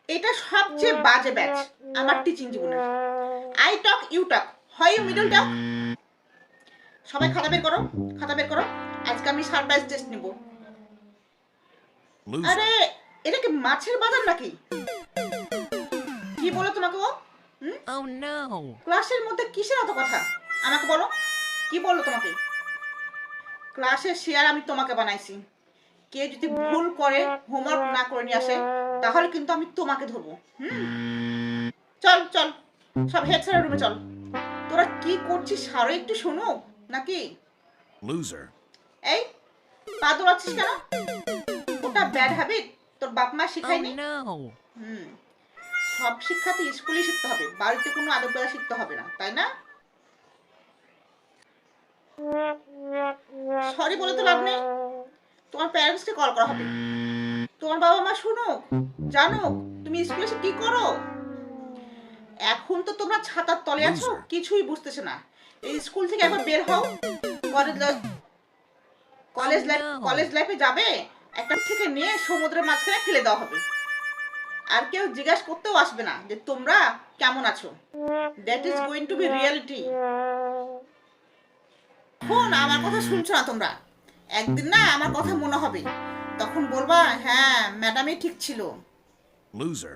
এটা সবচেয়ে বাজে ব্যাচ আমার টিচিং জীবনের। আই টক ইউ টক, হয় ইউ মিডল টক। সবাই খাতা বের করো, খাতা বের করো। আজকে আমি সারপ্রাইজ টেস্ট নেব। আরে এটা কি মাছের বাজার নাকি? কি বলো তোমাকে ও? ক্লাসের মধ্যে কিসের এত কথা? আমাকে বলো, কি বললো তোমাকে? ক্লাসের শেয়ার আমি তোমাকে বানাইছি। কে যদি ভুল করে হোমওয়ার্ক না করে নিয়ে আসে তাহলে কিন্তু আমি তোমাকে ধরবো। চল চল, সব হেড স্যারের রুমে চল। তোরা কি করছিস সারো একটু শোনো নাকি? Loser. এই পা দোলাচ্ছিস কেন? ওটা ব্যাড হ্যাবিট, তোর বাপ মা শিখায়নি? সব শিক্ষা তো স্কুলে শিখতে হবে, বাড়িতে কোনো আদব কায়দা শিখতে হবে না, তাই না? সরি বলে তো লাভ নেই, তোমার প্যারেন্টসকে কল করা হবে। তোমার বাবা মা শুনুক, জানুক তুমি স্কুলে এসে কি করো। এখন তো তোমরা ছাতার তলে আছো, কিছুই বুঝতেছ না। এই স্কুল থেকে একবার বের হও, কলেজ লাইফে যাবে, একটা থেকে নিয়ে সমুদ্রের মাঝখানে ফেলে দেওয়া হবে। আর কেউ জিজ্ঞাসা করতেও আসবে না যে তোমরা কেমন আছো। That is going to be reality. এখন আমার কথা শুনছো না তোমরা, একদিন না আমার কথা মনে হবে, তখন বলবা হ্যাঁ ম্যাডামই ঠিক ছিল। Loser.